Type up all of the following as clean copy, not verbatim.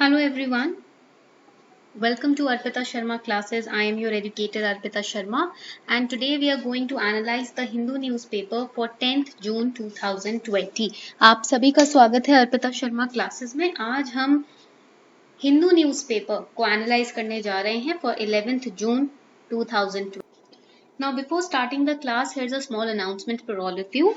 Hello everyone. Welcome to Arpita Sharma classes. I am your educator Arpita Sharma and today we are going to analyze the Hindu newspaper for 10th June 2020. आप सभी का स्वागत है Arpita Sharma classes में। आज हम Hindu newspaper को analyse करने जा रहे हैं for 11th June 2020. Now before starting the class, here's a small announcement for all of you.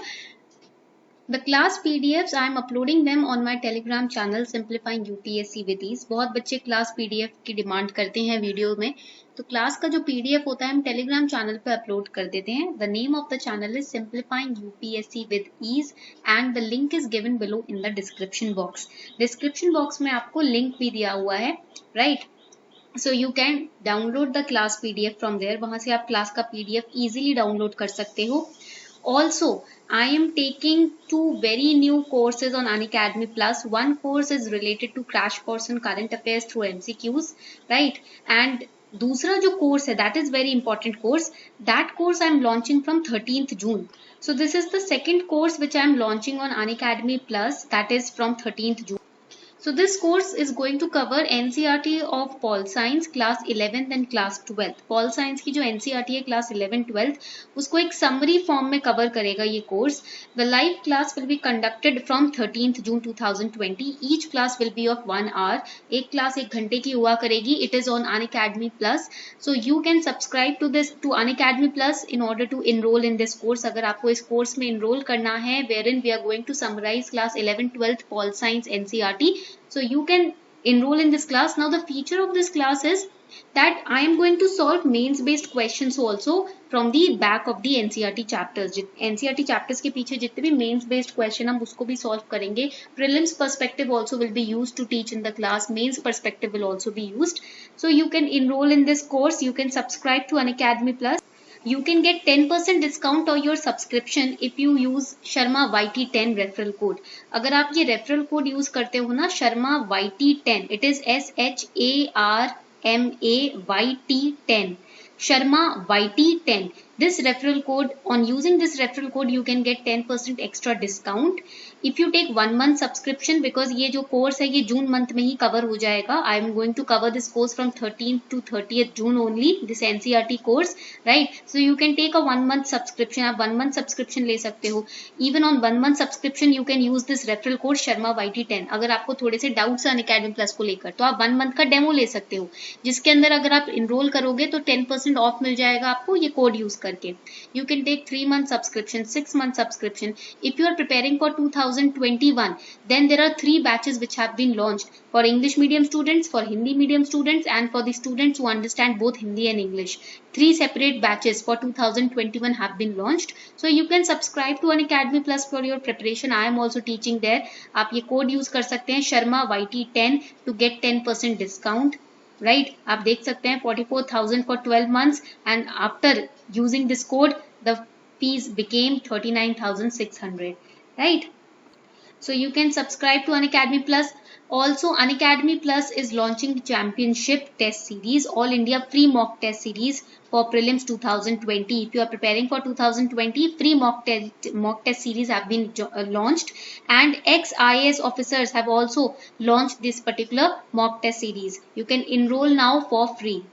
The class PDFs I am uploading them on my Telegram channel Simplifying UPSC with Ease. बहुत बच्चे class PDF की demand करते हैं video में, तो class का जो PDF होता है हम टेलीग्राम चैनल पे अपलोड कर देते हैं. The name of the channel is Simplifying UPSC with Ease and the link is given below in the description box. Description box में आपको लिंक भी दिया हुआ है, right? So you can download the class PDF from there. वहां से आप class का PDF easily डाउनलोड कर सकते हो. Also, I am taking two very new courses on Unacademy Plus. One course is related to crash course and current affairs through MCQs, right? And दूसरा जो course है, that is very important course. That course I am launching from 13th June. So this is the second course which I am launching on Unacademy Plus. That is from 13th June. So this course is going to cover NCERT of Pol Science class 11th and class 12th. Pol Science की जो NCERT है class 11th 12th उसको एक summary form में cover करेगा ये course. The live class will be conducted from 13th June 2020. Each class will be of 1 hour. एक class 1 घंटे की हुआ करेगी. It is on Unacademy Plus. So you can subscribe to this to Unacademy Plus in order to enroll in this course. अगर आपको इस course में enroll करना है, wherein we are going to summarize class 11th 12th Pol Science NCERT. So you can enroll in this class. Now the feature of this class is that I am going to solve mains based questions also from the back of the NCERT chapters. NCERT chapters के पीछे जितने भी mains based question हम उसको भी solve करेंगे. Prelims perspective also will be used to teach in the class. Mains perspective will also be used. So you can enroll in this course. You can subscribe to Unacademy Plus. You can get 10% discount on your subscription if you use Sharma YT10 referral code. अगर आप ये referral code use करते हो ना, Sharma YT10, it is SHARMAYT10, Sharma YT10. This referral code, on using this referral code, you can get 10% extra discount. If you take 1 month subscription, because ये जो course है ये June month में ही cover हो जाएगा. I am going to cover this course from 13th to 30th June only, this NCERT course, right? So you can take a 1 month subscription. आप 1 month subscription ले सकते हो. Even on 1 month subscription, you can use this referral code Sharma YT10. अगर आपको थोड़े से doubts हैं Unacademy Plus को लेकर, तो आप 1 month का demo ले सकते हो, जिसके अंदर अगर आप enroll करोगे तो 10% off मिल जाएगा आपको ये code use करके. You can take 3 month subscription, 6 month subscription. If you are preparing for 2021, then there are 3 batches which have been launched for English medium students, for Hindi medium students, and for the students who understand both Hindi and English. 3 separate batches for 2021 have been launched. So you can subscribe to Unacademy Plus for your preparation. I am also teaching there. आप ये code use कर सकते हैं Sharma YT10 to get 10% discount. Right? आप देख सकते हैं 44,000 for 12 months and after using this code the fees became 39,600. Right? So you can subscribe to Unacademy Plus. Also, Unacademy Plus is launching the Championship Test Series, All India Free Mock Test Series for Prelims 2020. If you are preparing for 2020, free mock test series have been launched, and ex-IAS officers have also launched this particular mock test series. You can enroll now for free.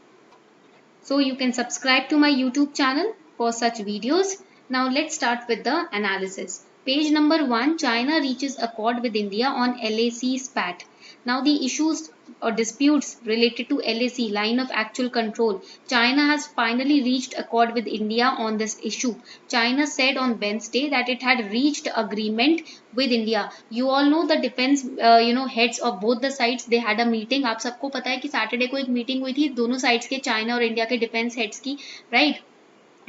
So you can subscribe to my YouTube channel for such videos. Now let's start with the analysis. Page number 1, China reaches accord with India on LAC spat. Now the issues or disputes related to LAC, line of actual control. China has finally reached accord with India on this issue. China said on Wednesday that it had reached agreement with India. You all know the defense heads of both the sides, they had a meeting. आप सबको पता है कि Saturday को एक meeting हुई थी दोनों साइड्स के, चाइना और इंडिया के डिफेंस हेड्स की, राइट?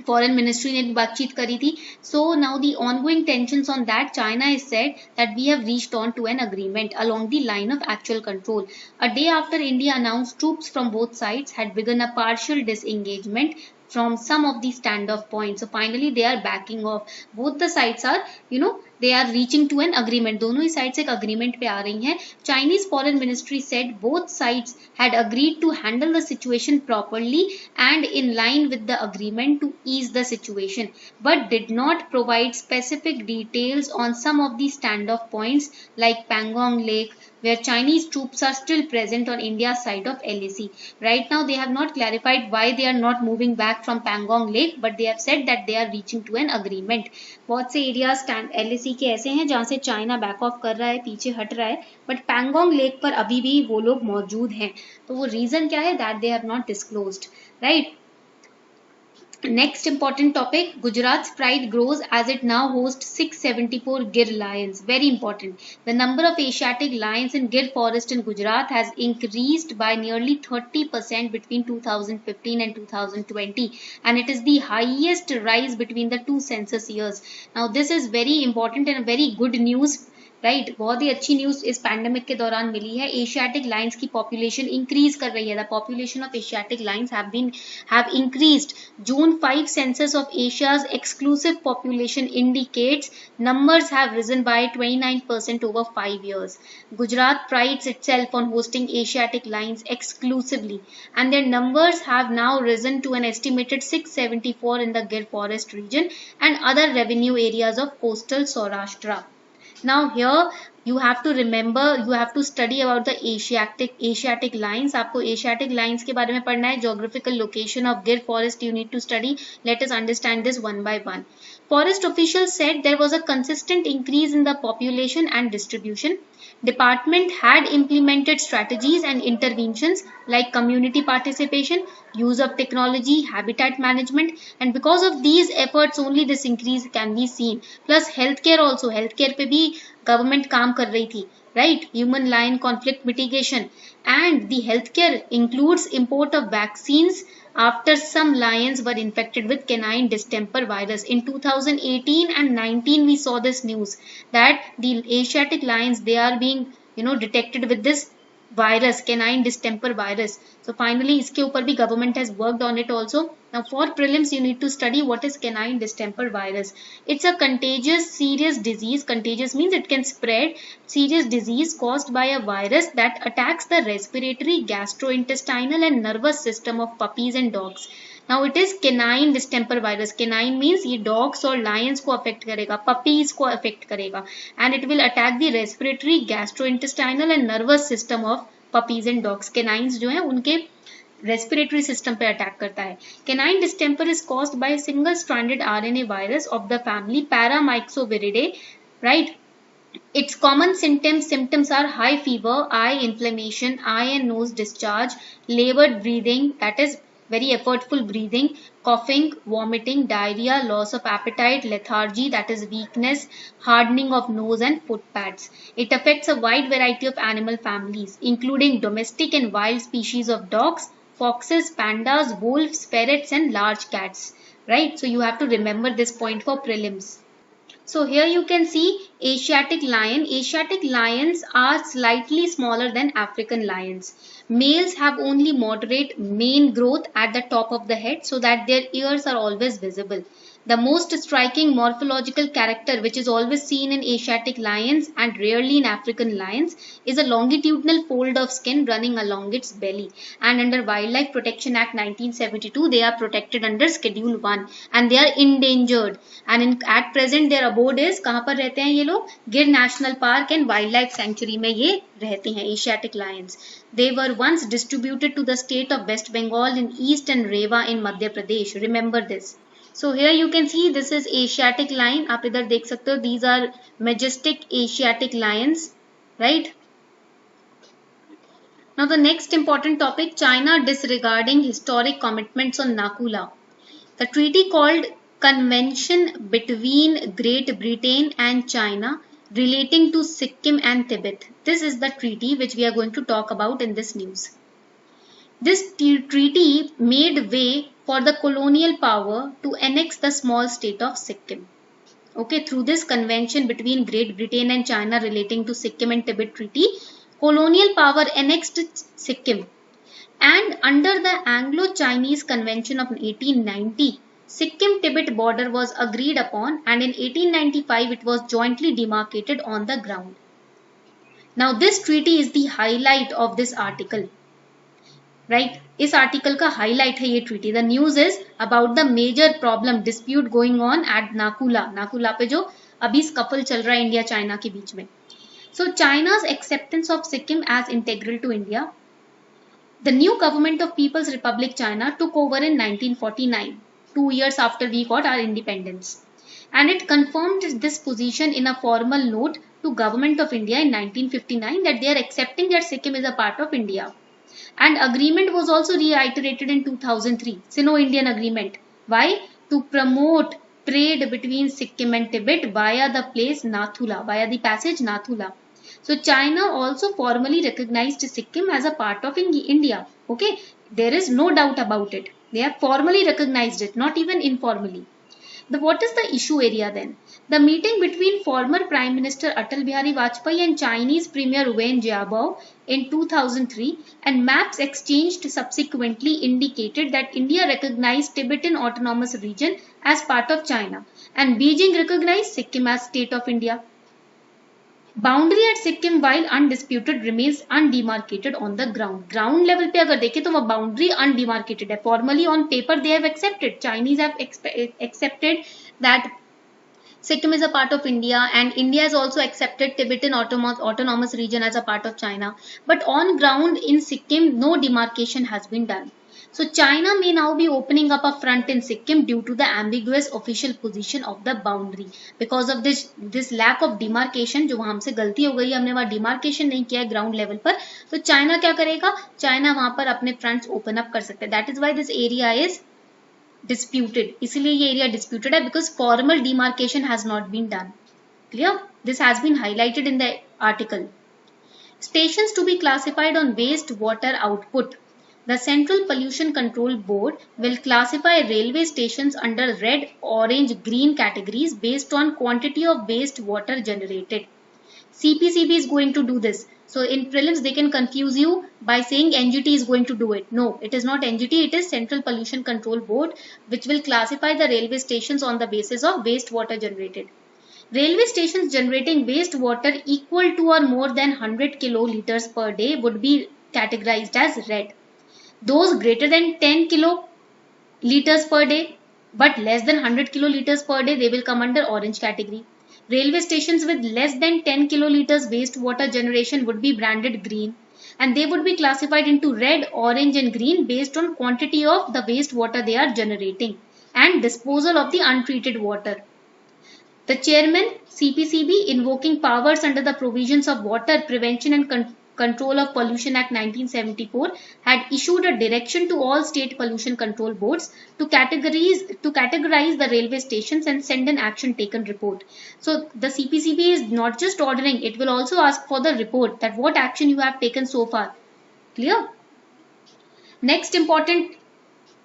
Foreign Ministry ने बातचीत करी थी. So now the ongoing tensions on that, China has said that we have reached on to an agreement along the line of actual control. A day after India announced troops from both sides had begun a partial disengagement from some of the standoff points. So finally they are backing off. Both the sides are, they are reaching to an agreement. दोनों ही sides एक agreement पे आ रही हैं. Chinese Foreign Ministry said both sides had agreed to handle the situation properly and in line with the agreement to ease the situation, but did not provide specific details on some of the standoff points like Pangong Lake, where Chinese troops are still present on India's side of LAC. Right now, they have not clarified why they are not moving back from Pangong Lake, but they have said that they are reaching to an agreement. बहुत से areas LAC के ऐसे हैं जहां से China back of कर रहा है, पीछे हट रहा है, बट पैंगोंग लेक पर अभी भी वो लोग मौजूद हैं. तो वो रीजन क्या है? That they have not disclosed, right. Next important topic, Gujarat's pride grows as it now hosts 674 Gir lions. Very important. The number of Asiatic lions in Gir forest in Gujarat has increased by nearly 30% between 2015 and 2020, and it is the highest rise between the two census years. Now this is very important and very good news. Right, बहुत ही अच्छी news इस pandemic के दौरान मिली है. Asiatic lines की population increase कर रही है. The population of Asiatic lines have increased. June 5 census of Asia's exclusive population indicates numbers have risen by 29% over 5 years. Gujarat prides itself on hosting Asiatic lions exclusively, and their numbers have now risen to an estimated 674 in the Gir forest region and other revenue areas of coastal Saurashtra. Now here you have to remember, you have to study about the Asiatic lions. आपको Asiatic lions के बारे में पढ़ना है. Geographical location of Gir forest you need to study. Let us understand this one by one. Forest officials said there was a consistent increase in the population and distribution. Department had implemented strategies and interventions like community participation, use of technology, habitat management, and because of these efforts only this increase can be seen. Plus healthcare also, healthcare पे भी government काम कर रही थी, right? Human lion conflict mitigation, and the healthcare includes import of vaccines after some lions were infected with canine distemper virus. In 2018 and 19 we saw this news that the Asiatic lions, they are being detected with this virus, canine distemper virus. So finally इसके ऊपर भी government has worked on it also. Now for prelims you need to study what is canine distemper virus. It's a contagious serious disease. Contagious means it can spread. Serious disease caused by a virus that attacks the respiratory, gastrointestinal and nervous system of puppies and dogs. Now it is canine distemper virus. Canine means ये dogs और lions को affect करेगा, puppies को affect करेगा, and it will attack the respiratory, gastrointestinal and nervous system of puppies and dogs. Canines जो हैं उनके respiratory system पे attack करता है. Canine distemper is caused by a single-stranded RNA virus of the family Paramyxoviridae, right? Its common symptoms are high fever, eye inflammation, eye and nose discharge, labored breathing, that is very effortful breathing, coughing, vomiting, diarrhea, loss of appetite, lethargy, that is weakness, hardening of nose and foot pads. It affects a wide variety of animal families, including domestic and wild species of dogs, foxes, pandas, wolves, ferrets and large cats. Right? So you have to remember this point for prelims. So here you can see Asiatic lion. Asiatic lions are slightly smaller than African lions. Males have only moderate mane growth at the top of the head so that their ears are always visible. The most striking morphological character which is always seen in Asiatic lions and rarely in African lions is a longitudinal fold of skin running along its belly. And under Wildlife Protection Act 1972, they are protected under Schedule 1 and they are endangered. And at present their abode is, कहाँ पर रहते हैं ये लोग? गिर National Park and Wildlife Sanctuary में ये रहते हैं, Asiatic lions. They were once distributed to the state of West Bengal in East and Rewa in Madhya Pradesh. Remember this. So here you can see this is Asiatic lion. आप इधर देख सकते हो. These are majestic Asiatic lions, right? Now the next important topic, China disregarding historic commitments on Naku Law. The treaty called Convention between Great Britain and China relating to Sikkim and Tibet. This is the treaty which we are going to talk about in this news. This treaty made way for the colonial power to annex the small state of Sikkim. Okay, through this convention between Great Britain and China relating to Sikkim and Tibet treaty, colonial power annexed Sikkim. And under the Anglo-Chinese Convention of 1890, Sikkim-Tibet border was agreed upon and in 1895 it was jointly demarcated on the ground. Now this treaty is the highlight of this article. Right इस article का highlight है ये treaty. The news is about the major problem dispute going on at Naku La. Naku La पे जो अभी scuffle चल रहा है इंडिया चाइना के बीच में. So China's acceptance of Sikkim as integral to India. The new government of People's Republic China took over in 1949, 2 years after we got our independence, and it confirmed this position in a formal note to government of India in 1959 that they are accepting that Sikkim is a part of India. And agreement was also reiterated in 2003, Sino-Indian agreement. Why? To promote trade between Sikkim and Tibet via the place Nathula, via the passage Nathula. So China also formally recognized Sikkim as a part of India. Okay, there is no doubt about it. They have formally recognized it, not even informally. What is the issue area then? The meeting between former Prime Minister Atal Bihari Vajpayee and Chinese Premier Wen Jiabao in 2003 and maps exchanged subsequently indicated that India recognized Tibetan Autonomous Region as part of China and Beijing recognized Sikkim as state of India. Boundary at Sikkim while undisputed remains undemarcated on the ground. Ground level पे अगर देखें तो वो boundary undemarcated है. Formally on paper they have accepted. Chinese have accepted that Sikkim is a part of India and India has also accepted Tibetan Autonomous Region as a part of China. But on ground in Sikkim no demarcation has been done. So China may now be opening up a front in Sikkim due to the ambiguous official position of the boundary. Because of this lack of demarcation, जो वहाँ हमसे गलती हो गई, हमने वहाँ demarcation नहीं किया है ground level पर, तो China क्या करेगा? China वहाँ पर अपने fronts open up कर सकते हैं. That is why this area is disputed. इसलिए ये area disputed है because formal demarcation has not been done. Clear? This has been highlighted in the article. Stations to be classified on wastewater output. The Central Pollution Control Board will classify railway stations under red, orange, green categories based on quantity of wastewater generated. CPCB is going to do this. So in prelims they can confuse you by saying NGT is going to do it. No, it is not NGT, it is Central Pollution Control Board which will classify the railway stations on the basis of wastewater generated. Railway stations generating wastewater equal to or more than 100 kiloliters per day would be categorized as red. Those greater than 10 kiloliters per day but less than 100 kiloliters per day, they will come under orange category. Railway stations with less than 10 kiloliters wastewater generation would be branded green and they would be classified into red, orange and green based on quantity of the wastewater they are generating and disposal of the untreated water. The chairman CPCB, invoking powers under the provisions of Water Prevention and Control of Pollution Act 1974, had issued a direction to all state pollution control boards to categorize the railway stations and send an action taken report. So the CPCB is not just ordering, it will also ask for the report that what action you have taken so far. Clear? Next important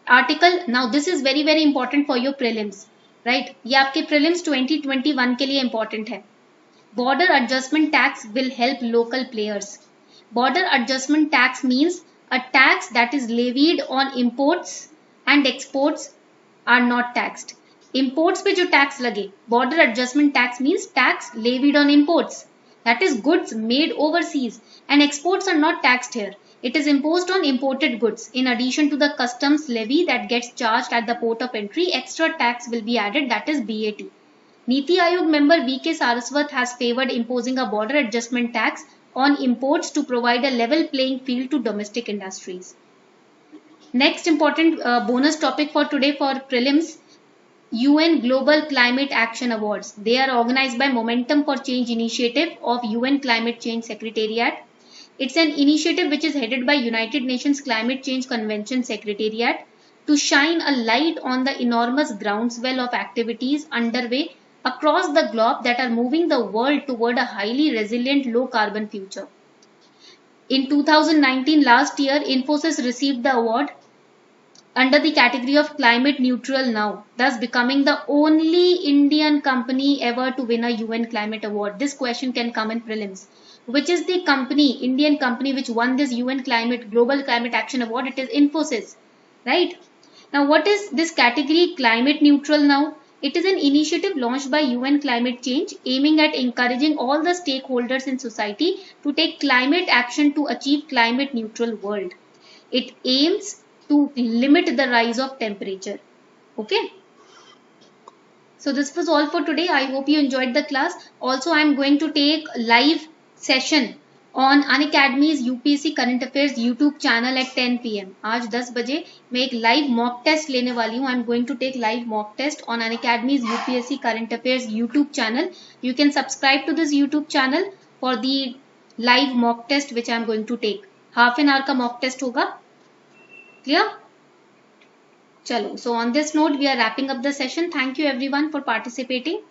article. Now this is very important for your prelims. Right? ये आपके prelims 2021 के लिए important है. Border adjustment tax will help local players. Border adjustment tax means a tax that is levied on imports and exports are not taxed. Imports पे जो tax लगे, border adjustment tax means tax levied on imports. That is goods made overseas and exports are not taxed here. It is imposed on imported goods. In addition to the customs levy that gets charged at the port of entry, extra tax will be added, that is BAT. Niti Aayog member V.K. Saraswat has favored imposing a border adjustment tax on imports to provide a level playing field to domestic industries. Next important bonus topic for today for prelims, UN Global Climate Action Awards. They are organized by Momentum for Change Initiative of UN Climate Change Secretariat. It's an initiative which is headed by United Nations Climate Change Convention Secretariat to shine a light on the enormous groundswell of activities underway across the globe that are moving the world toward a highly resilient low carbon future. In 2019, last year, Infosys received the award under the category of Climate Neutral Now, thus becoming the only Indian company ever to win a UN Climate Award. This question can come in prelims. Which is the company, Indian company which won this UN Global Climate Action Award? It is Infosys, right? Now, what is this category climate neutral now? It is an initiative launched by UN Climate Change aiming at encouraging all the stakeholders in society to take climate action to achieve climate neutral world. It aims to limit the rise of temperature. Okay. So this was all for today. I hope you enjoyed the class. Also, I am going to take live session on Unacademy's UPSC Current Affairs YouTube channel at 10 PM. आज 10 बजे मैं एक live mock test लेने वाली हूँ. I am going to take live mock test on Unacademy's UPSC Current Affairs YouTube channel. You can subscribe to this YouTube channel for the live mock test which I am going to take. Half an hour का mock test होगा. Clear? Chalo. So on this note, we are wrapping up the session. Thank you everyone for participating.